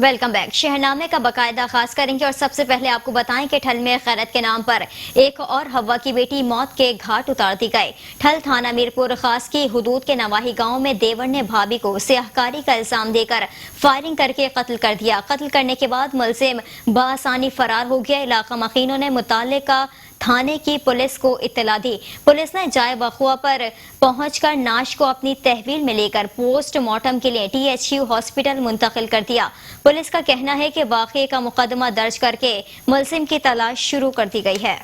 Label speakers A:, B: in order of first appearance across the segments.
A: Welcome back. शहरनामे का बाकायदा आगाज करेंगे और सबसे पहले आपको बताएं कि ठल में खैरत के नाम पर एक और हवा की बेटी मौत के घाट उतार दी गई। ठल थाना मीरपुर खास की हुदूद के नवाही गांव में देवर ने भाभी को सियाहकारी का इल्जाम देकर फायरिंग करके कत्ल कर दिया। कत्ल करने के बाद मुलजिम बआसानी फरार हो गया। इलाका मकीनों ने मुताल्लिका थाने की पुलिस को इत्तला दी। पुलिस ने जाए वक़ुआ पर पहुंचकर नाश को अपनी तहवील में लेकर पोस्टमार्टम के लिए THU हॉस्पिटल मुंतकिल कर दिया। पुलिस का कहना है कि वाक़े का मुकदमा दर्ज करके मुलजिम की तलाश शुरू कर दी गई है।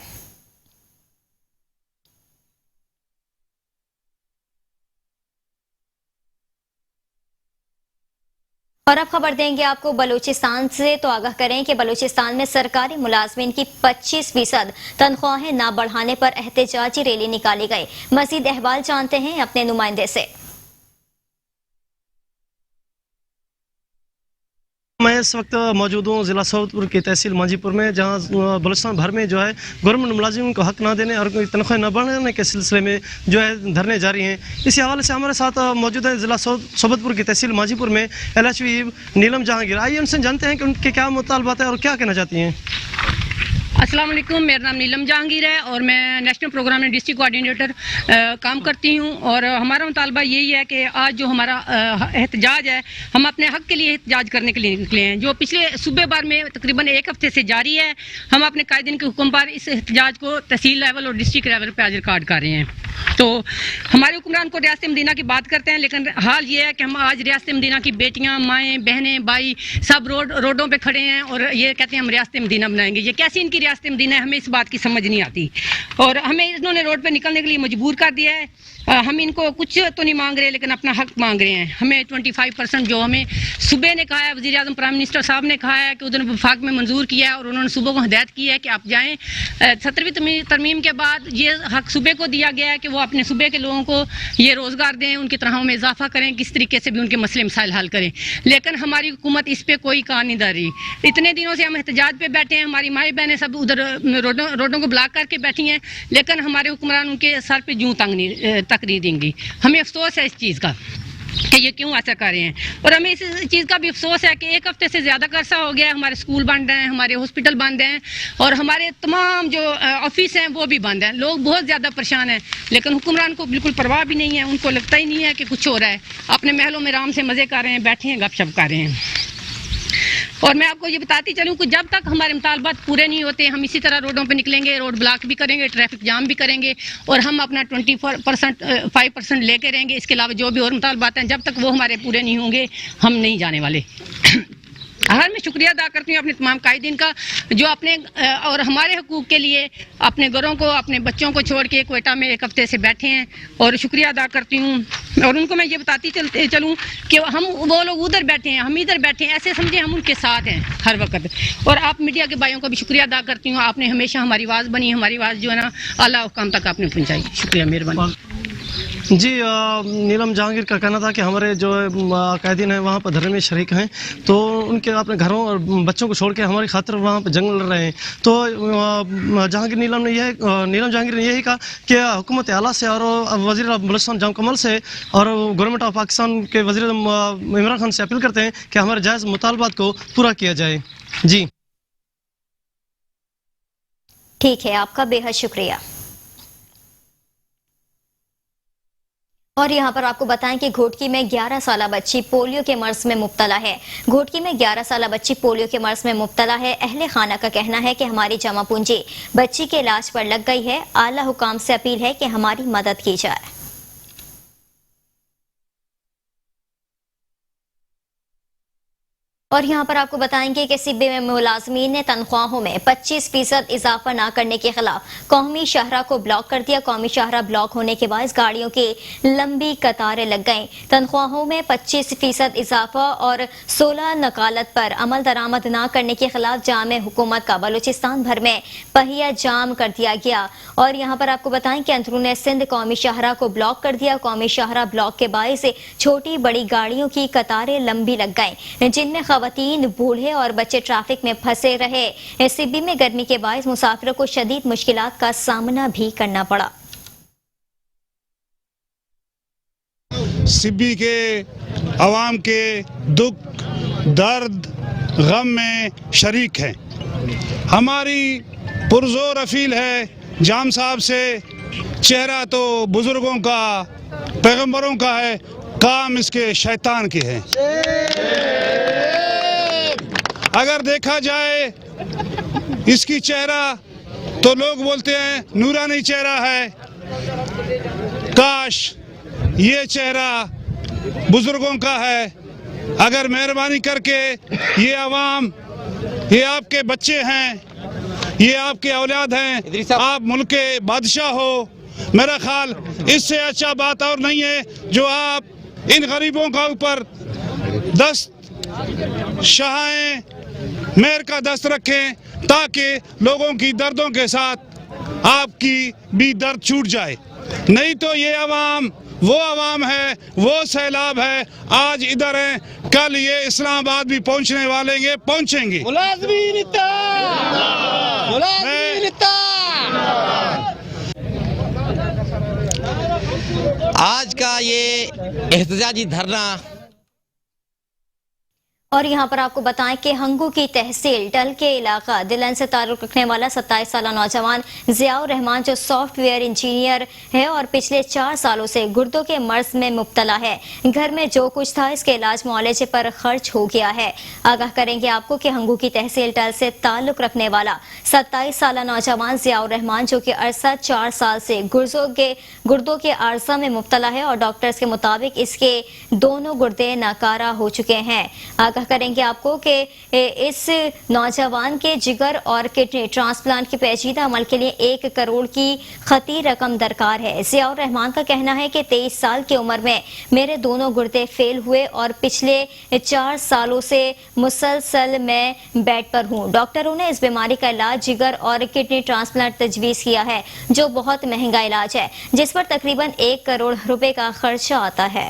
A: और अब खबर देंगे आपको बलूचिस्तान से। तो आगाह करें कि बलूचिस्तान में सरकारी मुलाजमीन की 25% तनख्वाहें न बढ़ाने पर एहतजाजी रैली निकाली गई। मजीद अहवाल जानते हैं अपने नुमाइंदे से।
B: मैं इस वक्त मौजूद हूँ ज़िला सऊदपुर की तहसील मांझीपुर में, जहाँ बलूचिस्तान भर में जो है गवर्नमेंट मुलाजिमों को हक ना देने और तनख्वाह न बढ़ाने के सिलसिले में जो है धरने जारी हैं। इसी हवाले से हमारे साथ मौजूद है ज़िला सऊदपुर की तहसील मांझीपुर में LHV नीलम जहांगीर। आइए उनसे जानते हैं कि उनके क्या मुतालबात है और क्या कहना चाहती हैं।
C: अस्सलाम वालेकुम, मेरा नाम नीलम जहांगीर है और मैं नेशनल प्रोग्राम में डिस्ट्रिक्ट कोऑर्डिनेटर काम करती हूँ। और हमारा मुतालबा यही है कि आज जो हमारा एहतजाज है, हम अपने हक़ के लिए एहतजाज करने के लिए निकले हैं, जो पिछले सूबे भर में तकरीबन एक हफ्ते से जारी है। हम अपने कायदीन के हुक्म पर इस एहतजाज को तहसील लेवल और डिस्ट्रिक्ट लेवल पर आज रिकॉर्ड कर रहे हैं। तो हमारे हुक्मरान को रियासत मदीना की बात करते हैं, लेकिन हाल ये है कि हम आज रियासत मदीना की बेटियाँ, माएँ, बहनें, भाई सब रोडों पे खड़े हैं और ये कहते हैं हम रियासत मदीना बनाएंगे। ये कैसी इनकी रियासत मदीना है, हमें इस बात की समझ नहीं आती और हमें इन्होंने रोड पे निकलने के लिए मजबूर कर दिया है। हम इनको कुछ तो नहीं मांग रहे, लेकिन अपना हक मांग रहे हैं। हमें 25% जो हमें सुबह ने कहा है, वज़ीर आज़म प्राइम मिनिस्टर साहब ने कहा है कि उधर वफाक में मंजूर किया है और उन्होंने सुबह को हिदायत की है कि आप जाएँ। 17वीं तरमीम के बाद ये हक सुबह को दिया गया है कि वो अपने सुबह के लोगों को ये रोज़गार दें, उनकी तनख्वाहों में इजाफा करें, किस तरीके से भी उनके मसले मसाइल हल करें। लेकिन हमारी हुकूमत इस पर कोई कान नहीं धर रही। इतने दिनों से हम एहतजाज पे बैठे हैं, हमारी माएँ बहनें सब उधर रोडों को ब्लॉक करके बैठी हैं, लेकिन हमारे हुक्मरान उनके सर पे जूं तक नहीं देंगी। हमें अफसोस है इस चीज़ का कि ये क्यों ऐसा कर रहे हैं। और हमें इस चीज़ का भी अफसोस है कि एक हफ्ते से ज़्यादा का अरसा हो गया है, हमारे स्कूल बंद हैं, हमारे हॉस्पिटल बंद हैं और हमारे तमाम जो ऑफिस हैं वो भी बंद हैं। लोग बहुत ज़्यादा परेशान हैं, लेकिन हुक्मरान को बिल्कुल परवाह भी नहीं है। उनको लगता ही नहीं है कि कुछ हो रहा है। अपने महलों में आराम से मज़े कर रहे हैं, बैठे हैं, गपशप कर रहे हैं। और मैं आपको ये बताती चलूँ कि जब तक हमारे मुतालबात पूरे नहीं होते, हम इसी तरह रोडों पे निकलेंगे, रोड ब्लॉक भी करेंगे, ट्रैफिक जाम भी करेंगे और हम अपना 5% लेके रहेंगे। इसके अलावा जो भी और मुतालबात हैं, जब तक वो हमारे पूरे नहीं होंगे हम नहीं जाने वाले। हर मैं शुक्रिया अदा करती हूँ अपने तमाम कायदीन का, जो अपने और हमारे हकूक़ के लिए अपने घरों को, अपने बच्चों को छोड़ के क्वेटा में एक हफ्ते से बैठे हैं और शुक्रिया अदा करती हूँ। और उनको मैं ये बताती चलूँ कि हम वो लोग उधर बैठे हैं, हम इधर बैठे हैं, ऐसे समझे हम उनके साथ हैं हर वक्त। और आप मीडिया के भाइयों का भी शुक्रिया अदा करती हूँ, आपने हमेशा हमारी आवाज़ बनी, हमारी आवाज़ जो है ना आला हुकाम तक आपने पहुँचाई। शुक्रिया, मेहरबानी।
B: जी, नीलम जहांगीर का कहना था कि हमारे जो कायदीन हैं वहाँ पर धरने में शरीक हैं, तो उनके अपने घरों और बच्चों को छोड़ के हमारी खातिर वहाँ पर जंग लड़ रहे हैं। तो नीलम जहांगीर ने यही कहा कि हुकूमत आला से और वज़ीर बलूचिस्तान जाम कमल से और गवर्नमेंट ऑफ पाकिस्तान के वज़ीर इमरान खान से अपील करते हैं कि हमारे जायज़ मुतालबात को पूरा किया जाए। जी
A: ठीक है, आपका बेहद शुक्रिया। और यहाँ पर आपको बताएं कि घोटकी में 11 साला बच्ची पोलियो के मर्ज में मुब्तला है। घोटकी में 11 साला बच्ची पोलियो के मर्ज में मुब्तला है। अहले खाना का कहना है कि हमारी जमा पूंजी बच्ची के इलाज पर लग गई है। आला हुकाम से अपील है कि हमारी मदद की जाए। और यहाँ पर आपको बताएंगे कि सिब्बे में मुलाजमीन ने तनख्वाहों में 25% इजाफा न करने के खिलाफ कौमी शाहरा को ब्लॉक कर दिया। कौमी शाहरा ब्लॉक होने के बाद गाड़ियों की लंबी कतारें लग गईं। तनख्वाहों में 25% इजाफा और 16 नकालत पर अमल दरामद न करने के खिलाफ जामे हुकूमत का बलूचिस्तान भर में पहिया जाम कर दिया गया। और यहाँ पर आपको बताएं कि अंदरूनी सिंध कौमी शाहरा को ब्लॉक कर दिया। कौमी शाहरा ब्लॉक के बायस छोटी बड़ी गाड़ियों की कतारें लंबी लग गईं, जिनमें खवातीन, बूढ़े और बच्चे ट्रैफिक में फंसे रहे। सिब्बी में गर्मी के बायस मुसाफिरों को शदीद मुश्किलात का सामना भी करना पड़ा।
D: सिब्बी के अवाम के दुख, दर्द غم میں شریک ہیں. ہماری پرزور اپیل ہے جام صاحب سے، چہرہ تو بزرگوں کا، پیغمبروں کا ہے، کام اس کے شیطان کے ہیں. اگر دیکھا جائے اس کی چہرہ تو لوگ بولتے ہیں نورانی چہرہ ہے. کاش یہ چہرہ بزرگوں کا ہے. اگر مہربانی کر کے یہ عوام، یہ آپ کے بچے ہیں، یہ آپ کے اولاد ہیں، آپ ملک کے بادشاہ ہو. میرا خیال اس سے اچھا بات اور نہیں ہے جو آپ ان غریبوں کا اوپر دست شاہیں مہر کا دست رکھیں تاکہ لوگوں کی دردوں کے ساتھ آپ کی بھی درد چھوٹ جائے. نہیں تو یہ عوام وہ عوام ہے، وہ سیلاب ہے، آج ادھر ہیں، کل یہ اسلام آباد بھی پہنچنے والے گے، پہنچیں گے.
E: آج کا یہ احتجاجی دھرنا
A: اور یہاں پر آپ کو بتائیں کہ ہنگو کی تحصیل ڈل کے علاقہ دلن سے تعلق رکھنے والا 27 سالہ نوجوان ضیاء الرحمان جو سافٹ ویئر انجینئر ہے اور پچھلے 4 سالوں سے گردوں کے مرض میں مبتلا ہے، گھر میں جو کچھ تھا اس کے علاج معالجے پر خرچ ہو گیا ہے. آگاہ کریں گے آپ کو کہ ہنگو کی تحصیل ڈل سے تعلق رکھنے والا 27 سالہ نوجوان ضیاء الرحمان جو کہ عرصہ 4 سال سے گردوں کے عارضہ میں مبتلا ہے اور ڈاکٹرز کے مطابق اس کے دونوں گردے ناکارہ ہو چکے ہیں. آگاہ کریں گے آپ کو کہ اس نوجوان کے جگر اور کڈنی ٹرانسپلانٹ کے پیچیدہ عمل کے لیے 1 کروڑ کی خطی رقم درکار ہے. ضیاء الرحمان کا کہنا ہے کہ 23 سال کی عمر میں میرے دونوں گردے فیل ہوئے اور پچھلے 4 سالوں سے مسلسل میں بیڈ پر ہوں. ڈاکٹروں نے اس بیماری کا علاج جگر اور کڈنی ٹرانسپلانٹ تجویز کیا ہے جو بہت مہنگا علاج ہے جس پر تقریباً 1 کروڑ روپے کا خرچہ آتا ہے.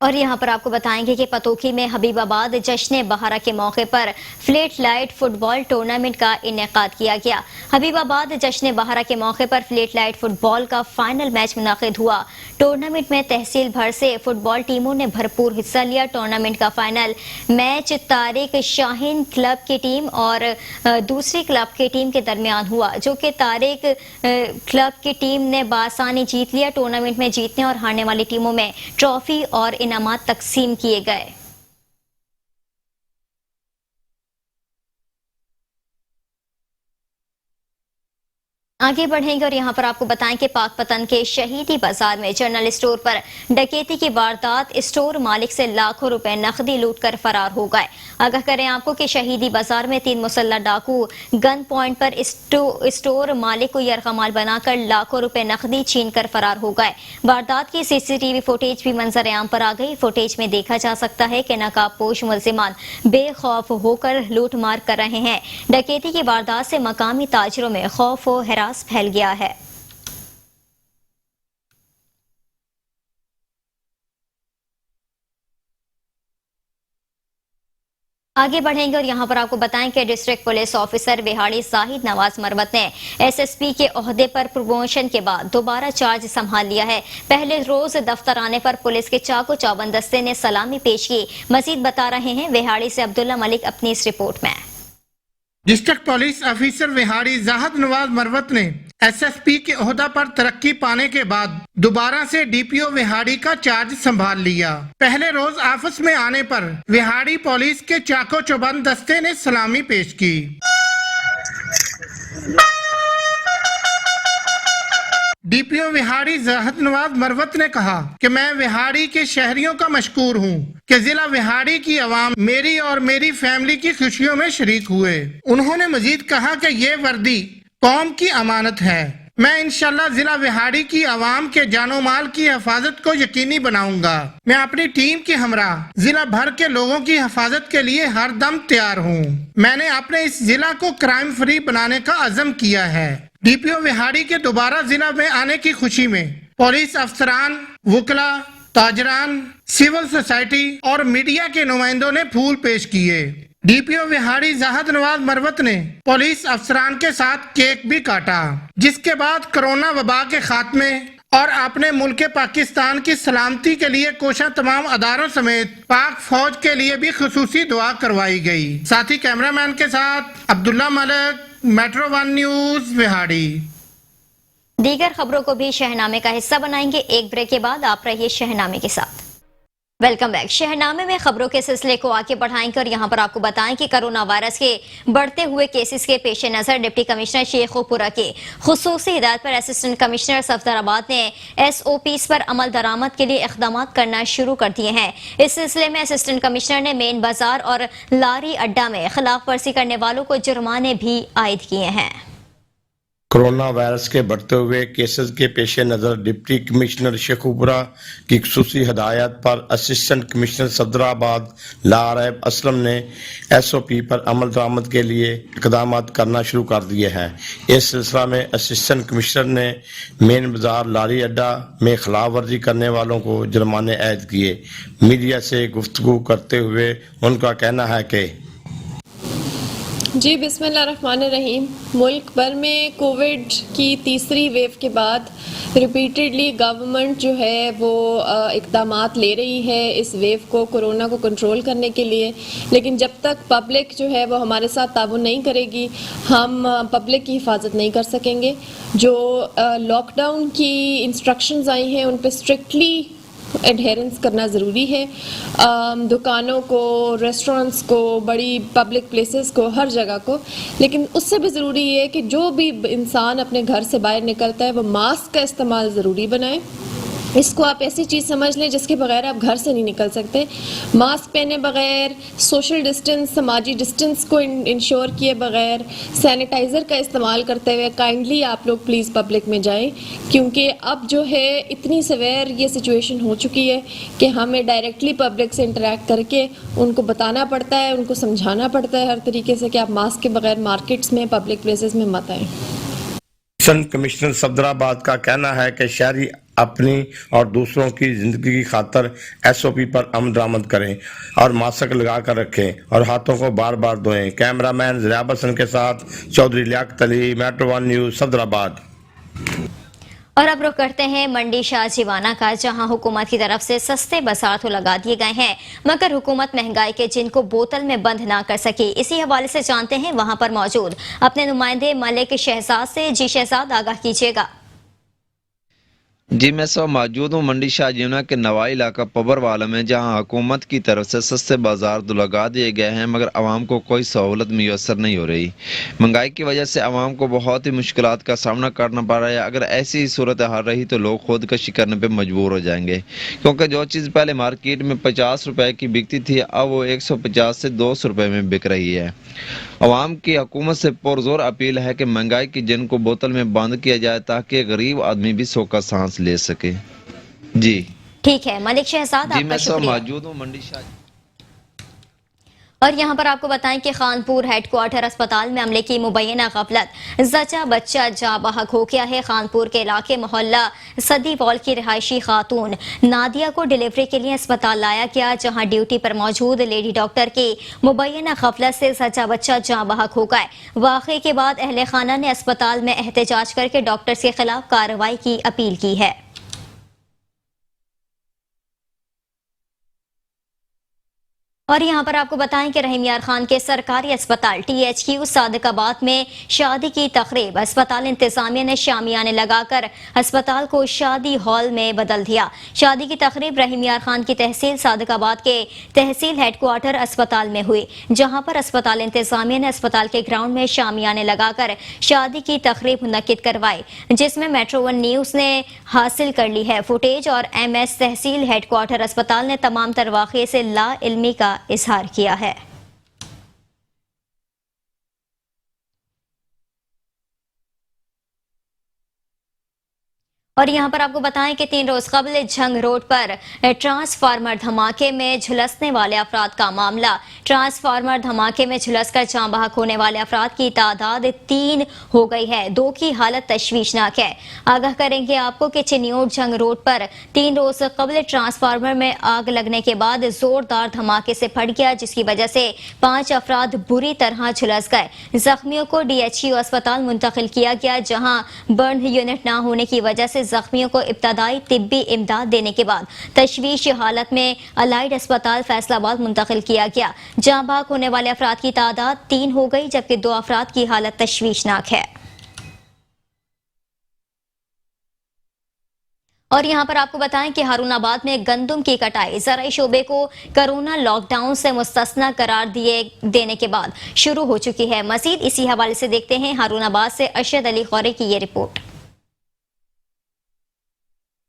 A: اور یہاں پر آپ کو بتائیں گے کہ پتوکی میں حبیب آباد جشن بہارا کے موقع پر فلیٹ لائٹ فٹ بال ٹورنامنٹ کا انعقاد کیا گیا. حبیب آباد جشن بہارا کے موقع پر فلیٹ لائٹ فٹ بال کا فائنل میچ منعقد ہوا. ٹورنامنٹ میں تحصیل بھر سے فٹ بال ٹیموں نے بھرپور حصہ لیا. ٹورنامنٹ کا فائنل میچ طارق شاہین کلب کی ٹیم اور دوسری کلب کی ٹیم کے درمیان ہوا جو کہ طارق کلب کی ٹیم نے بآسانی جیت لیا. ٹورنامنٹ میں جیتنے اور ہارنے والی ٹیموں میں ٹرافی اور انعامات تقسیم کیے گئے. آگے بڑھیں گے اور یہاں پر آپ کو بتائیں کہ پاک پتن کے شہیدی بازار میں جنرل اسٹور پر ڈکیتی کی واردات، اسٹور مالک سے لاکھوں روپے نقدی لوٹ کر فرار ہو گئے. آگاہ کریں آپ کو کہ شہیدی بازار میں 3 مسلح ڈاکو گن پوائنٹ پر اسٹور مالک کو یرغمال بنا کر لاکھوں روپے نقدی چھین کر فرار ہو گئے. واردات کی CCTV فوٹیج بھی منظر عام پر آ گئی. فوٹیج میں دیکھا جا سکتا ہے کہ نقاب پوش ملزمان بے خوف ہو کر لوٹ مار کر رہے ہیں. ڈکیتی کی واردات سے مقامی تاجروں میں خوف و ہراس پھیل گیا ہے. آگے بڑھیں گے اور یہاں پر آپ کو بتائیں کہ ڈسٹرکٹ پولیس آفیسر وہاڑی زاہد نواز مروت نے SSP کے عہدے پر پروموشن کے بعد دوبارہ چارج سنبھال لیا ہے. پہلے روز دفتر آنے پر پولیس کے چاقو چوبند دستے نے سلامی پیش کی. مزید بتا رہے ہیں وہاڑی سے عبداللہ ملک اپنی اس رپورٹ میں.
F: ڈسٹرکٹ پولیس آفیسر وہاڑی زاہد نواز مروت نے SSP کے عہدہ پر ترقی پانے کے بعد دوبارہ سے DPO وہاڑی کا چارج سنبھال لیا. پہلے روز آفس میں آنے پر وہاڑی پولیس کے چاقو چوبند دستے نے سلامی پیش کی. DPO وہاڑی زاہد نواز مروت نے کہا کہ میں وہاڑی کے شہریوں کا مشکور ہوں کہ ضلع وہاڑی کی عوام میری اور میری فیملی کی خوشیوں میں شریک ہوئے. انہوں نے مزید کہا کہ یہ وردی قوم کی امانت ہے. मैं इंशाल्लाह जिला विहाड़ी की आवाम के जानो माल की हिफाजत को यकीनी बनाऊंगा। मैं अपनी टीम के हमरा जिला भर के लोगों की हिफाजत के लिए हर दम तैयार हूँ। मैंने अपने इस जिला को क्राइम फ्री बनाने का अज़म किया है। डीपीओ विहाड़ी के दोबारा जिला में आने की खुशी में पुलिस अफसरान, वकला, ताजरान, सिविल सोसाइटी और मीडिया के नुमाइंदों ने फूल पेश किए। डीपीओ विहाड़ी जाहद नवाज मरवत ने पुलिस अफसरान के साथ केक भी काटा, जिसके बाद कोरोना वबा के खात्मे और अपने मुल्क पाकिस्तान की सलामती के लिए कोशा तमाम अदारों समेत पाक फौज के लिए भी खुसूसी दुआ करवाई गई। साथी कैमरामैन के साथ अब्दुल्ला मलिक, मेट्रो 1 न्यूज विहाड़ी।
A: दीगर खबरों को भी शहनामे का हिस्सा बनाएंगे। एक ब्रेक के बाद आप रहिए शहनामे के साथ। Welcome back. शहनामे में खबरों के सिलसिले को आगे बढ़ाएंगे और यहाँ पर आपको बताएं कि कोरोना वायरस के बढ़ते हुए केसेस के पेश नजर डिप्टी कमिश्नर शेखोपुरा के खुसूसी हिदायत पर असिस्टेंट कमिश्नर सफदराबाद ने SOPs पर अमल दरामद के लिए इक़दाम करना शुरू कर दिए हैं। इस सिलसिले में असिस्टेंट कमिश्नर ने मेन बाजार और लारी अड्डा में खिलाफ वर्जी करने वालों को जुर्माने भी आयद किए हैं।
G: कोरोना वायरस के बढ़ते हुए केसेस के पेश नज़र डिप्टी कमिश्नर शेखोपुरा की खुसूसी हदायत पर असिस्टेंट कमिश्नर सफदराबाद लारैब असलम ने SOP पर अमल दरामद के लिए इक़दाम करना शुरू कर दिए हैं। इस सिलसिला में असिस्टेंट कमिश्नर ने मेन बाजार लारी अड्डा में खिलाफ वर्जी करने वालों को जुर्माने आयद किए। मीडिया से गुफ्तगू करते हुए उनका कहना है कि
H: जी बिस्मिल्लाहिर्रहमानिर्रहीम। मुल्क भर में कोविड की तीसरी वेव के बाद रिपीटेडली गवर्नमेंट जो है वो इक़दामात ले रही है इस वेव को, कोरोना को कंट्रोल करने के लिए, लेकिन जब तक पब्लिक जो है वो हमारे साथ ताउन नहीं करेगी हम पब्लिक की हिफाजत नहीं कर सकेंगे। जो लॉकडाउन की इंस्ट्रक्शंस आई हैं उन पर स्ट्रिक्टली एडहेरेंस करना ज़रूरी है। दुकानों को, रेस्टोरेंट्स को, बड़ी पब्लिक प्लेसेस को, हर जगह को, लेकिन उससे भी ज़रूरी है कि जो भी इंसान अपने घर से बाहर निकलता है वो मास्क का इस्तेमाल ज़रूरी बनाए। इसको आप ऐसी चीज़ समझ लें जिसके बगैर आप घर से नहीं निकल सकते। मास्क पहने बगैर, सोशल डिस्टेंस, समाजी डिस्टेंस को इंश्योर किए बगैर, सैनिटाइज़र का इस्तेमाल करते हुए काइंडली आप लोग प्लीज़ पब्लिक में जाएं, क्योंकि अब जो है इतनी सवेर ये सिचुएशन हो चुकी है कि हमें डायरेक्टली पब्लिक से इंटरेक्ट करके उनको बताना पड़ता है, उनको समझाना पड़ता है हर तरीके से कि आप मास्क के बगैर मार्केट्स में, पब्लिक प्लेसेस में मत आएँ।
G: कमिश्नर सफदराबाद का कहना है कि शहरी अपनी और दूसरों की जिंदगी की खातर SOP पर अमल दरामद करें और मास्क लगा कर रखें और हाथों को बार बार धोएं। कैमरामैन ज़ियाब हसन के साथ चौधरी लियाकत अली, मेट्रो 1 न्यूज सफदराबाद।
A: और अब रुख करते हैं मंडी शाह जीवाना का, जहां हुकूमत की तरफ से सस्ते बाजार तो लगा दिए गए हैं मगर हुकूमत महंगाई के जिनको बोतल में बंद ना कर सकी। इसी हवाले से जानते हैं वहां पर मौजूद अपने नुमाइंदे मलिक शहजाद से। जी शहजाद, आगाह कीजिएगा।
I: जी मैं सब मौजूद हूँ मंडी शाह जीवना के नवाई इलाका पबरवाला में, जहाँ हुकूमत की तरफ से सस्ते बाजार तो लगा दिए गए हैं मगर आवाम को कोई सहूलत मुयसर नहीं हो रही। महंगाई की वजह से आवाम को बहुत ही मुश्किलात का सामना करना पड़ रहा है। अगर ऐसी ही सूरत हाल रही तो लोग खुदकशी करने पर मजबूर हो जाएंगे, क्योंकि जो चीज़ पहले मार्केट में 50 रुपए की बिकती थी अब वो 150 से 200 रुपए में बिक रही है। आवाम की हुकूमत से पुरजोर अपील है कि महंगाई की जिन को बोतल में बंद किया जाए ताकि गरीब आदमी भी सोखा सांस ले सके। जी
A: ठीक है मलिक शहजाद,
I: जी मैं
A: आपका
I: सब
A: शुक्रिया।
I: मौजूद हूँ मंडी शाह।
A: और यहाँ पर आपको बताएं कि खानपुर हेडक्वार्टर अस्पताल में अमले की मुबैना गफलत, जचा बच्चा जा बहक हो गया है। खानपुर के इलाके मोहल्ला सदी वॉल की रिहायशी खातून नादिया को डिलीवरी के लिए अस्पताल लाया गया, जहाँ ड्यूटी पर मौजूद लेडी डॉक्टर की मुबैना गफलत से जचा बच्चा जा बहक हो गए। वाक़े के बाद अहले खाना ने अस्पताल में एहतजाज करके डॉक्टर्स के खिलाफ कार्रवाई की अपील की है। और यहाँ पर आपको बताएं कि रहीम यार खान के सरकारी अस्पताल THQ सादिकाबाद में शादी की तकरीब, अस्पताल इंतजामिया ने शामियाने लगाकर अस्पताल को शादी हॉल में बदल दिया। शादी की तकरीब रहीम यार खान की तहसील सादिकाबाद के तहसील हेडक्वार्टर अस्पताल में हुई, जहाँ पर अस्पताल इंतजामिया ने अस्पताल के ग्राउंड में शामियाने लगाकर शादी की तकरीब मुनक्किद करवाई, जिसमें मेट्रो 1 न्यूज ने हासिल कर ली है फुटेज। और MS तहसील हेडक्वार्टर अस्पताल ने तमाम तर वाक़े से ला इल्मी का इजहार किया है। और यहाँ पर आपको बताएं कि 3 रोज कबल झंग रोड पर ट्रांसफार्मर धमाके में झुलसने वाले अफराद का मामला। ट्रांसफार्मर धमाके में झुलसकर जान बहक होने वाले अफराद की तादाद 3 हो गई है। 2 की हालत तशवीशनाक है। आगाह करेंगे आपको कि चिन्योट झंग रोड पर 3 रोज कबल ट्रांसफार्मर में आग लगने के बाद जोरदार धमाके से फट गया, जिसकी वजह से 5 अफराद बुरी तरह झुलस गए। जख्मियों को DHU अस्पताल मुंतकिल किया गया, जहाँ बर्न यूनिट न होने की वजह से जख्मियों को इब्तदाई तिब्बी इमदाद देने के बाद तशवीश हालत में अलाइड अस्पताल फैसलाबाद मुंतकिल किया गया। जान बहक होने वाले अफराद की तादाद 3 हो गई, जबकि 2 अफराद की हालत तशवीशनाक है। और यहाँ पर आपको बताएं कि हारूनाबाद में गंदम की कटाई ज़राई शोबे को कोरोना लॉकडाउन से मुस्तस्ना करार देने के बाद शुरू हो चुकी है। मजीद इसी हवाले से देखते हैं हारूनाबाद से अरशद अली खौरे की ये रिपोर्ट।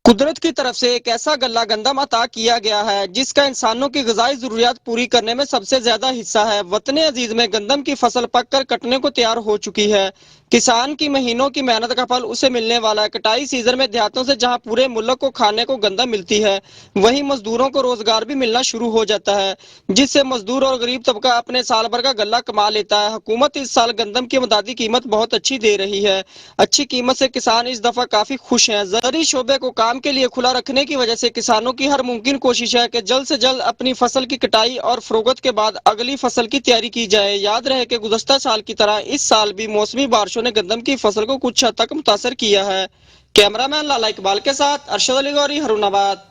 J: कुदरत की तरफ से एक ऐसा गल्ला गंदम अता किया गया है जिसका इंसानों की ग़िज़ाई ज़रूरियात पूरी करने में सबसे ज्यादा हिस्सा है। वतन अजीज में गंदम की फसल पककर कटने को तैयार हो चुकी है। किसान की महीनों की मेहनत का फल उसे मिलने वाला है। कटाई सीजन में देहातों से जहां पूरे मुल्क को खाने को गंदम मिलती है, वहीं मजदूरों को रोजगार भी मिलना शुरू हो जाता है, जिससे मजदूर और गरीब तबका अपने साल भर का गल्ला कमा लेता है। हुकूमत इस साल गंदम की इमदादी कीमत बहुत अच्छी दे रही है। अच्छी कीमत से किसान इस दफा काफी खुश हैं। ज़राई शोबे को काम के लिए खुला रखने की वजह से किसानों की हर मुमकिन कोशिश है कि जल्द से जल्द अपनी फसल की कटाई और फरोख्त के बाद अगली फसल की तैयारी की जाए। याद रहे कि गुज़श्ता साल की तरह इस साल भी मौसमी बारिशों ने गंदम की फसल को कुछ हद तक मुतासर किया है। कैमरामैन लाला इकबाल के साथ अरशद अली गौरी, हारूनाबाद।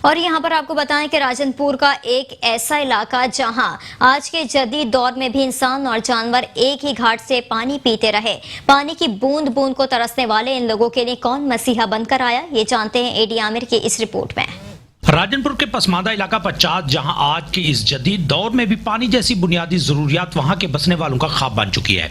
A: और यहाँ पर आपको बताएं कि राजनपुर का एक ऐसा इलाका जहां आज के जदीद दौर में भी इंसान और जानवर एक ही घाट से पानी पीते रहे। पानी की बूंद बूंद को तरसने वाले इन लोगों के लिए कौन मसीहा बनकर आया, ये जानते हैं एडी आमिर की इस रिपोर्ट में।
K: राजनपुर के पसमानदा इलाका 50 जहां आज के इस जदीद दौर में भी पानी जैसी बुनियादी जरूरियात वहां के बसने वालों का ख्वाब बन चुकी है।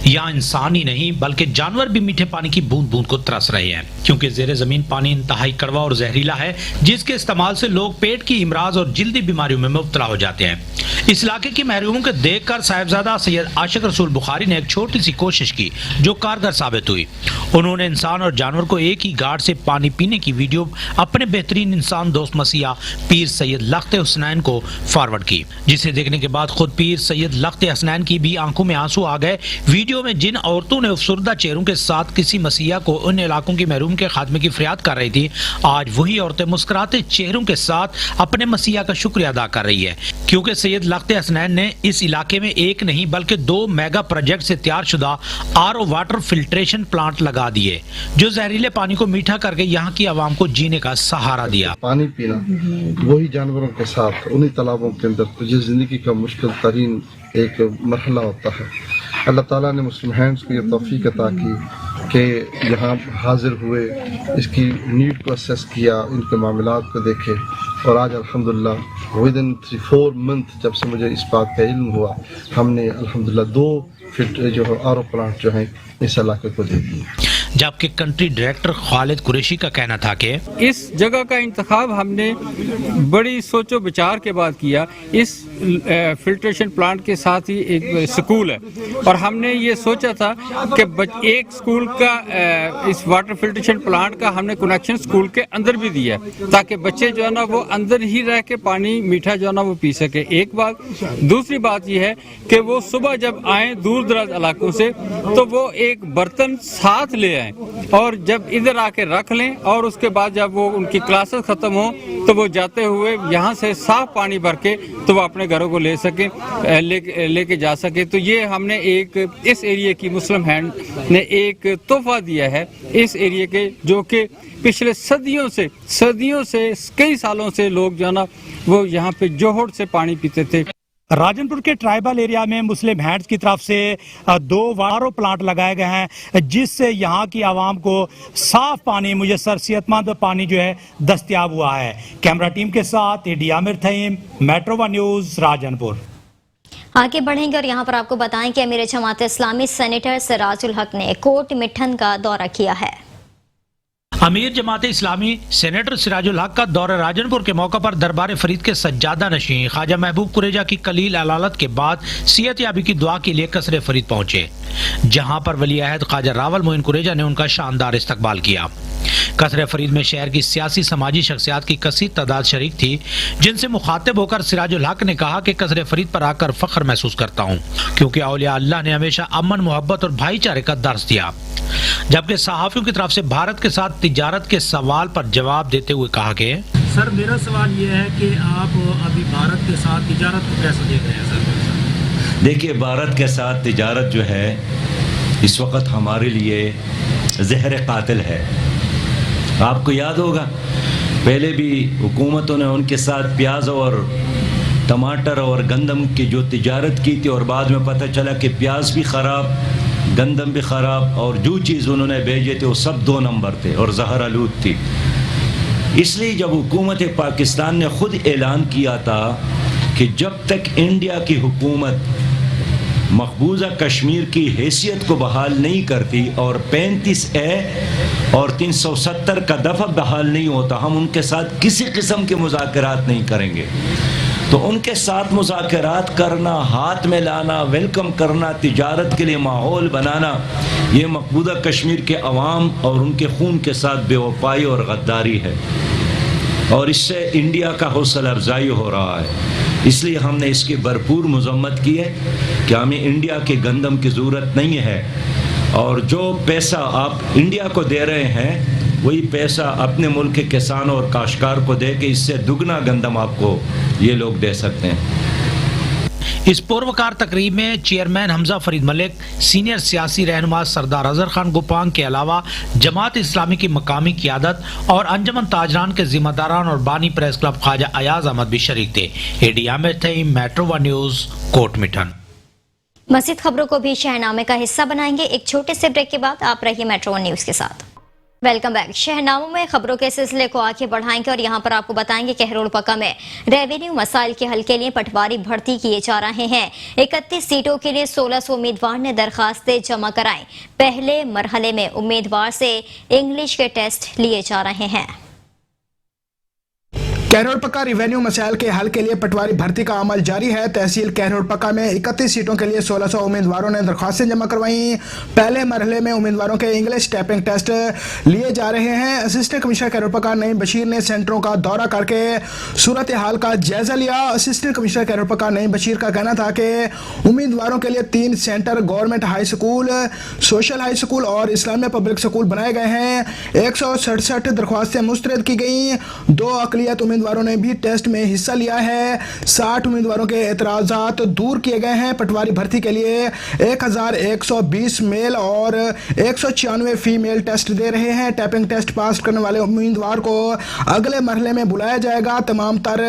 K: यहाँ इंसान ही नहीं बल्कि जानवर भी मीठे पानी की बूंद बूंद को तरस रहे हैं, क्योंकि जेरे जमीन पानी इंतहाई कड़वा और जहरीला है, जिसके इस्तेमाल से लोग पेट की इमराज और जल्दी बीमारियों में मुब्तला हो जाते हैं। इस इलाके की महरूमों को देखकर साहिबजादा सैयद आशिक रसूल बुखारी ने एक छोटी सी कोशिश की जो कारगर साबित हुई। उन्होंने इंसान और जानवर को एक ही गाड़ से पानी पीने की वीडियो अपने बेहतरीन इंसान दोस्त मसीहा पीर सैयद लख्त हसनैन को फॉरवर्ड की, जिसे देखने के बाद खुद पीर सैयद लख्त हसनैन की भी आंखों में आंसू आ गए। वीडियो में जिन औरतों ने अफसरदा चेहरों के साथ किसी मसीहा को उन इलाकों की महरूम के खात्मे की फरियाद कर रही थी, आज वही औरतें मुस्कुराते चेहरों के साथ अपने मसीहा का शुक्रिया अदा कर रही है, क्योंकि सैयद लख्त हसनैन ने इस इलाके में एक नहीं बल्कि 2 मेगा प्रोजेक्ट से तैयार शुदा RO वाटर फिल्ट्रेशन प्लांट लगा दिए, जो जहरीले पानी को मीठा करके यहाँ की आवाम को जीने का सहारा दिया।
L: पानी पीना वही जानवरों के साथ उन्हीं तालाबों के अंदर तुझे जिंदगी का मुश्किल तरीन एक मरहला होता है। अल्लाह ताला ने मुस्लिम हैंड्स को ये तौफीक अता की कि यहाँ हाजिर हुए, इसकी नीड को असेस किया, इनके मामलात को देखे, और आज अल्हम्दुलिल्लाह विद इन 3-4 मंथ जब से मुझे इस बात का इल्म हुआ, हमने अल्हम्दुलिल्लाह 2 फिट जो है RO प्लांट जो है इस इलाके को दे दिए।
K: जबकि कंट्री डायरेक्टर खालिद कुरैशी का कहना था कि
M: इस जगह का इंतखाब हमने बड़ी सोचो विचार के बाद किया। इस फिल्ट्रेशन प्लांट के साथ ही एक स्कूल है, और हमने ये सोचा था कि एक स्कूल का इस वाटर फिल्ट्रेशन प्लांट का हमने कनेक्शन स्कूल के अंदर भी दिया, ताकि बच्चे जो है ना वो अंदर ही रह के पानी मीठा जो है ना वो पी सके। एक बात। दूसरी बात ये है कि वो सुबह जब आए दूर दराज इलाकों से तो वो एक बर्तन साथ ले आए और जब इधर आके रख लें, और उसके बाद जब वो उनकी क्लासेस खत्म हो तो वो जाते हुए यहाँ से साफ पानी भर के तो वो अपने घरों को ले सके, लेके जा सके। तो ये हमने एक इस एरिया की मुस्लिम हैंड ने एक तोहफा दिया है इस एरिया के, जो कि पिछले सदियों से कई सालों से लोग जो है ना वो यहाँ पे जोहड़ से पानी पीते थे।
K: राजनपुर के ट्राइबल एरिया में मुस्लिम हैंड्स की तरफ से 2 RO प्लांट लगाए गए हैं, जिससे यहाँ की आवाम को साफ पानी मुयस्सर सेहतमंद पानी जो है दस्तयाब हुआ है। कैमरा टीम के साथ एडी आमिर थईम, मेट्रो 1 न्यूज़, राजनपुर।
A: आगे बढ़ेंगे और यहाँ पर आपको बताएं कि अमीर जमात इस्लामी सेनेटर सिराजुल हक ने कोट मिठन का दौरा किया है।
K: अमीर जमात इस्लामी सेनेटर सिराजुल हक का दौरा राजनपुर के मौका पर दरबार फरीद के सज्जादा नशीं ख्वाजा महबूब कुरेजा की कलील अलालत के बाद सेहतयाबी की दुआ के लिए कसरे फरीद पहुंचे, जहां पर वली अहद ख्वाजा रावल मोइन कुरेजा ने उनका शानदार इस्तकबाल किया। कसरे फरीद में शहर की सियासी समाजी शख्सियात की कसीर तादाद शरीक थी, जिनसे मुखातिब होकर सिराजुल हक ने कहा कि कसरे फरीद पर आकर फख्र महसूस करता हूँ, क्योंकि औलिया अल्लाह ने हमेशा अमन, मोहब्बत और भाईचारे का दर्स दिया। जबकि सहाफियों की तरफ से भारत के साथ तिजारत के सवाल पर जवाब देते हुए कहा कि सर, मेरा सवाल ये है कि आप अभी भारत के साथ तिजारत को कैसे देख रहे हैं? सर
N: देखिए, भारत के साथ तिजारत जो है इस वक्त हमारे लिए जहर कातिल है। आपको याद होगा पहले भी हुकूमतों ने उनके साथ प्याज और टमाटर और गंदम की जो तिजारत की थी, और बाद में पता चला कि प्याज भी ख़राब, गंदम भी ख़राब, और जो चीज़ उन्होंने भेजे थे वो सब 2 नंबर थे और जहर आलूद थी। इसलिए जब हुकूमत पाकिस्तान ने ख़ुद ऐलान किया था कि जब तक इंडिया की हुकूमत मकबूजा कश्मीर की हैसियत को बहाल नहीं करती और 35A और 370 का दफ़ा बहाल नहीं होता, हम उनके साथ किसी किस्म के मुज़ाकरात नहीं करेंगे। तो उनके साथ मुज़ाकरात करना, हाथ में लाना, वेलकम करना, तिजारत के लिए माहौल बनाना, ये मकबूजा कश्मीर के अवाम और उनके खून के साथ बेवफाई और गद्दारी है, और इससे इंडिया का हौसला अफजाई हो रहा है। इसलिए हमने इसकी भरपूर मजम्मत की है कि हमें इंडिया के गंदम की ज़रूरत नहीं है, और जो पैसा आप इंडिया को दे रहे हैं वही पैसा अपने मुल्क के किसानों और काश्तकार को दे के इससे दुगना गंदम आपको ये लोग दे सकते हैं।
K: इस पूर्वकार तकरीब में चेयरमैन हमजा फरीद मलिक, सीनियर सियासी रहनुमा सरदार अजहर खान गुपांग के अलावा जमात इस्लामी की मकामी क़ियादत और अंजमन ताजरान के जिम्मेदारान और बानी प्रेस क्लब ख्वाजा अयाज अहमद भी शरीक थे। एडी आमिर थे, मेट्रो 1 न्यूज़, कोट मिठन।
A: मज़ीद खबरों को भी शहनामे का हिस्सा बनाएंगे। एक छोटे से ब्रेक के बाद आप रहिए मेट्रो 1 न्यूज़ के साथ। Welcome back. शहनामों में खबरों के सिलसिले को आगे बढ़ाएंगे और यहाँ पर आपको बताएंगे कि हेरोड़ पक्का में रेवेन्यू मसाइल के हल के लिए पटवारी भर्ती किए जा रहे हैं। 31 सीटों के लिए 1600 उम्मीदवार ने दरखास्तें जमा कराई। पहले मरहले में उम्मीदवार से इंग्लिश के टेस्ट लिए जा रहे हैं।
O: कैरोड़ पक्का रिवेन्यू मसाइल के हल के लिए पटवारी भर्ती का अमल जारी है। तहसील कैरोड़ पक्का में 31 सीटों के लिए 1600 उम्मीदवारों ने दरख्वास्तें जमा करवाई। पहले मरहले में उम्मीदवारों के इंग्लिश टाइपिंग टेस्ट लिए जा रहे हैं। असिस्टेंट कमिश्नर कैरोड़ पक्का नईम बशीर ने सेंटरों का दौरा करके सूरत हाल का जायजा लिया। असिस्टेंट कमिश्नर कैरोड़ पक्का नईम बशीर का कहना था कि उम्मीदवारों के लिए 3 centre government high school, social high school और इस्लामिया पब्लिक स्कूल बनाए गए हैं। 167 दरख्वास्तें मुस्तरद की गई। 2 अक़लियत उम्मीदवारों ने भी टेस्ट में हिस्सा लिया है। 60 उम्मीदवारों के एतराज़ात दूर किए गए हैं। पटवारी भर्ती के लिए 1120 मेल और 196 फीमेल टेस्ट दे रहे हैं। टाइपिंग टेस्ट पास करने वाले उम्मीदवार को अगले मरहले में बुलाया जाएगा। तमाम तर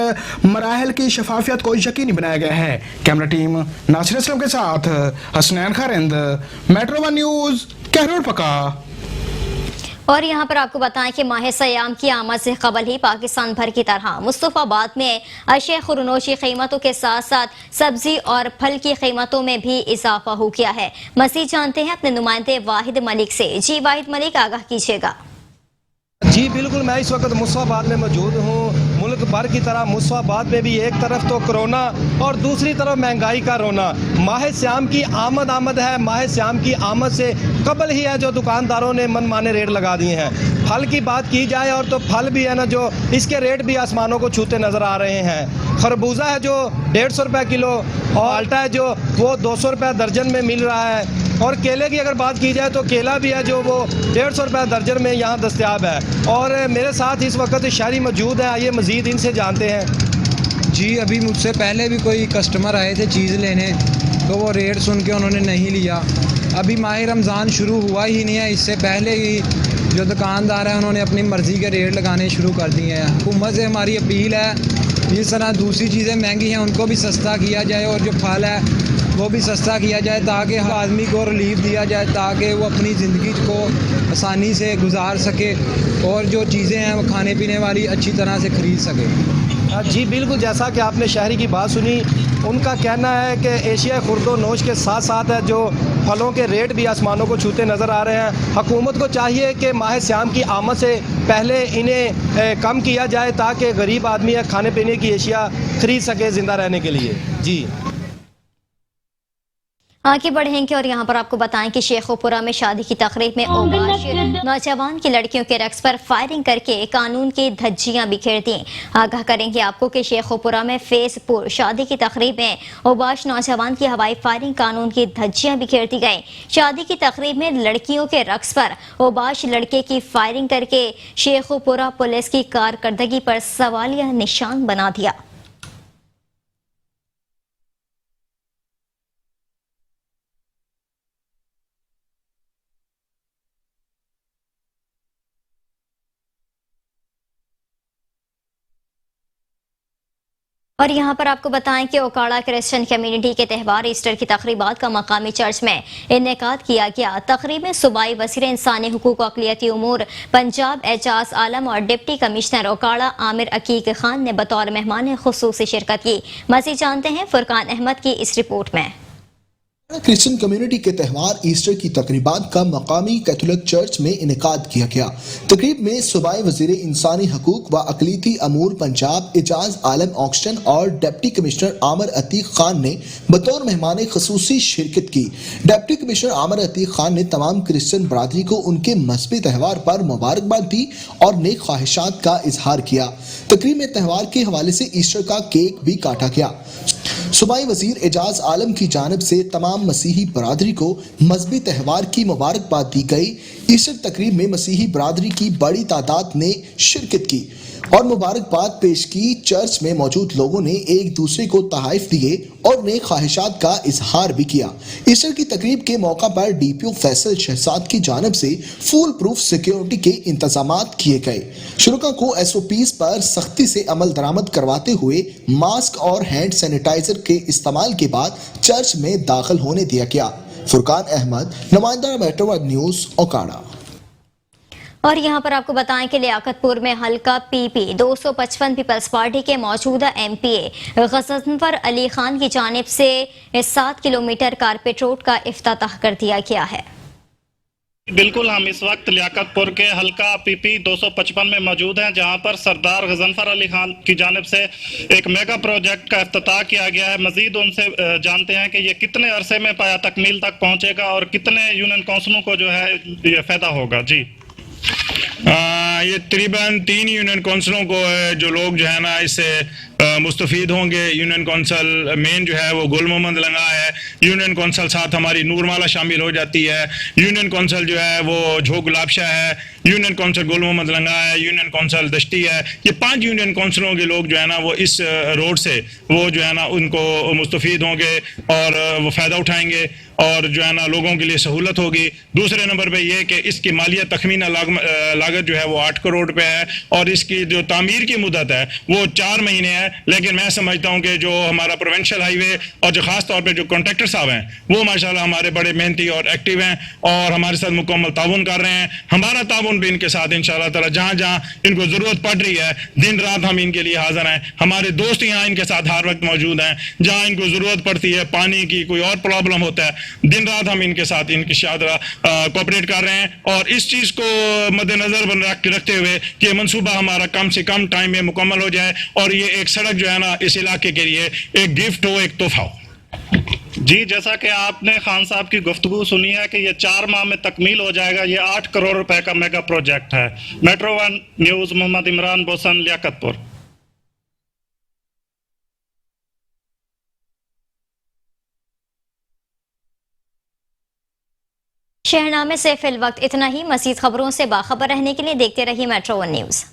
O: मराहल की शफाफियत को यकीनी बनाया गया है। कैमरा टीम नासिर असलम के साथ हसनैन खारिंद, मेट्रो 1 न्यूज़, कैरोड़ पक्का।
A: और यहाँ पर आपको बताएं कि माह सयाम की आमद से कबल ही पाकिस्तान भर की तरह मुस्तफ़ाबाद में अशे खुरनोश की कीमतों के साथ साथ सब्जी और फल की कीमतों में भी इजाफा हो गया है। मज़ीद जानते हैं अपने नुमाइंदे वाहिद मलिक से। जी वाहिद मलिक, आगाह कीजिएगा।
P: जी बिल्कुल, मैं इस वक्त मुस्तफ़ाबाद में मौजूद हूँ। मुल्क भर की तरह मुस्तफ़ाबाद में भी एक तरफ तो कोरोना और दूसरी तरफ महंगाई का रोना। माह श्याम की आमद है। माह श्याम की आमद से कबल ही है जो दुकानदारों ने मनमाने रेट लगा दिए हैं। फल की बात की जाए और तो फल भी है ना, जो इसके रेट भी आसमानों को छूते नज़र आ रहे हैं। खरबूजा है जो 150 रुपये किलो और माल्टा है जो वो 200 रुपये दर्जन में मिल रहा है। और केले की अगर बात की जाए तो केला भी है जो वो 150 रुपये दर्जन में यहाँ दस्तयाब है। और मेरे साथ इस वक्त शहरी मौजूद है, आइए मज़ीद इनसे जानते हैं।
Q: जी, अभी मुझसे पहले भी कोई कस्टमर आए थे चीज़ लेने, तो वो रेट सुन के उन्होंने नहीं लिया। अभी माह रमज़ान शुरू हुआ ही नहीं है, इससे पहले ही जो दुकानदार हैं उन्होंने अपनी मर्ज़ी के रेट लगाने शुरू कर दिए हैं। हुकूमत से हमारी अपील है इस तरह दूसरी चीज़ें महंगी हैं उनको भी सस्ता किया जाए, और जो फल है वो भी सस्ता किया जाए, ताकि हर आदमी को रिलीफ दिया जाए, ताकि वो अपनी ज़िंदगी को आसानी से गुजार सके और जो चीज़ें हैं वो खाने पीने वाली अच्छी तरह से ख़रीद सके।
P: जी बिल्कुल, जैसा कि आपने शहरी की बात सुनी, ان کا کہنا ہے کہ ایشیا خرد و نوش کے ساتھ ساتھ جو پھلوں کے ریٹ بھی آسمانوں کو چھوتے نظر آ رہے ہیں. حکومت کو چاہیے کہ ماہ سیام کی آمد سے پہلے انہیں کم کیا جائے تاکہ غریب آدمی کھانے پینے کی اشیاء خرید سکے زندہ رہنے کے لیے. جی
A: آگے بڑھیں گے اور یہاں پر آپ کو بتائیں کہ شیخوپورہ میں شادی کی تقریب میں اوباش نوجوان کی لڑکیوں کے رقص پر فائرنگ کر کے قانون کی دھجیاں بکھیر دیں. آگاہ کریں گے آپ کو کہ شیخوپورہ میں فیس پور شادی کی تقریب میں اوباش نوجوان کی ہوائی فائرنگ قانون کی دھجیاں بکھیر دی گئیں. شادی کی تقریب میں لڑکیوں کے رقص پر اوباش لڑکے کی فائرنگ کر کے شیخوپورہ پولیس کی کارکردگی پر سوالیہ نشان بنا دیا. اور یہاں پر آپ کو بتائیں کہ اوکاڑا کرسچن کمیونٹی کے تہوار ایسٹر کی تقریبات کا مقامی چرچ میں انعقاد کیا گیا. تقریب میں صوبائی وزیر انسانی حقوق و اقلیتی امور پنجاب اعجاز عالم اور ڈپٹی کمشنر اوکاڑا عامر عقیق خان نے بطور مہمان خصوصی شرکت کی. مزید جانتے ہیں فرقان احمد کی اس رپورٹ میں.
O: کرسچن کمیونٹی کے تہوار ایسٹر کی تقریبات کا مقامی کیتھولک چرچ میں انعقاد کیا گیا. تقریب میں صوبائی وزیر انسانی حقوق و اقلیتی امور پنجاب اعجاز عالم آکسٹن اور ڈپٹی کمشنر عامر عتیق خان نے بطور مہمان خصوصی شرکت کی. ڈپٹی کمشنر عامر عتیق خان نے تمام کرسچن برادری کو ان کے مذہبی تہوار پر مبارکباد دی اور نیک خواہشات کا اظہار کیا. تقریب میں تہوار کے حوالے سے ایسٹر کا کیک بھی کاٹا گیا. صوبائی وزیر اعجاز عالم کی جانب سے تمام مسیحی برادری کو مذہبی تہوار کی مبارکباد دی گئی. ایسٹر تقریب میں مسیحی برادری کی بڑی تعداد نے شرکت کی اور مبارکباد پیش کی. چرچ میں موجود لوگوں نے ایک دوسرے کو تحائف دیے اور نیک خواہشات کا اظہار بھی کیا. ایسٹر کی تقریب کے موقع پر ڈی پی او فیصل شہزاد کی جانب سے فول پروف سیکیورٹی کے انتظامات کیے گئے. شرکاء کو ایس او پیز پر سختی سے عمل درآمد کرواتے ہوئے ماسک اور ہینڈ سینیٹائزر کے استعمال کے بعد چرچ میں داخل ہونے دیا گیا. فرقان احمد، نمائندہ میٹرو نیوز، اوکاڑا.
A: اور یہاں پر آپ کو بتائیں کہ لیاقت پور میں حلقہ پی پی 255 پیپلز پارٹی کے موجودہ ایم پی اے غضنفر علی خان کی جانب سے 7 کلومیٹر کارپیٹ روڈ کا افتتاح کر دیا گیا ہے.
R: بالکل، ہم اس وقت لیاقت پور کے حلقہ پی پی 255 میں موجود ہیں، جہاں پر سردار غضنفر علی خان کی جانب سے ایک میگا پروجیکٹ کا افتتاح کیا گیا ہے. مزید ان سے جانتے ہیں کہ یہ کتنے عرصے میں پایا تکمیل تک پہنچے گا اور کتنے یونین کونسلوں کو جو ہے یہ فائدہ ہوگا. جی
D: یہ تقریباً 3 یونین کونسلوں کو جو لوگ جو ہے نا اس سے مستفید ہوں گے. یونین کونسل مین جو ہے وہ گل محمد لنگا ہے. یونین کونسل ساتھ ہماری نورمالا شامل ہو جاتی ہے. یونین کونسل جو ہے وہ جھوگ گلاب شاہ ہے. یونین کونسل گل محمد لنگا ہے. یونین کونسل دشتی ہے. یہ 5 یونین کونسلوں کے لوگ جو ہے نا وہ اس روڈ سے وہ جو ہے نا ان کو مستفید ہوں گے اور وہ فائدہ اٹھائیں گے اور جو ہے نا لوگوں کے لیے سہولت ہوگی. دوسرے نمبر پہ یہ کہ اس کی مالیت تخمینہ لاگت جو ہے وہ 8 کروڑ روپے ہے اور اس کی جو تعمیر کی مدت ہے وہ 4 مہینے ہے. لیکن میں سمجھتا ہوں کہ جو ہمارا پروونشل ہائی وے اور جو خاص طور پہ جو کانٹریکٹر صاحب ہیں وہ ماشاءاللہ ہمارے بڑے محنتی اور ایکٹیو ہیں اور ہمارے ساتھ مکمل تعاون کر رہے ہیں. ہمارا تعاون بھی ان کے ساتھ انشاءاللہ تعالی جہاں جہاں ان کو ضرورت پڑ رہی ہے دن رات ہم ان کے لیے حاضر ہیں. ہمارے دوست یہاں ان کے ساتھ ہر وقت موجود ہیں. جہاں ان کو ضرورت پڑتی ہے پانی کی کوئی اور پرابلم ہوتا ہے دن رات ہم ان کے ساتھ ان کی کوآپریٹ کر رہے ہیں. اور اس چیز کو مد نظر رکھتے ہوئے کہ منصوبہ ہمارا کم سے کم ٹائم میں مکمل ہو جائے اور یہ ایک سڑک جو ہے نا اس علاقے کے لیے ایک گفٹ ہو، ایک تحفہ ہو.
R: جی جیسا کہ آپ نے خان صاحب کی گفتگو سنی ہے کہ یہ 4 ماہ میں تکمیل ہو جائے گا. یہ 8 کروڑ روپے کا میگا پروجیکٹ ہے. میٹرو 1 نیوز، محمد عمران بوسن، لیاقت پور.
A: شہرنامے سے فی الوقت اتنا ہی. مزید خبروں سے باخبر رہنے کے لیے دیکھتے رہیے میٹرو 1 نیوز.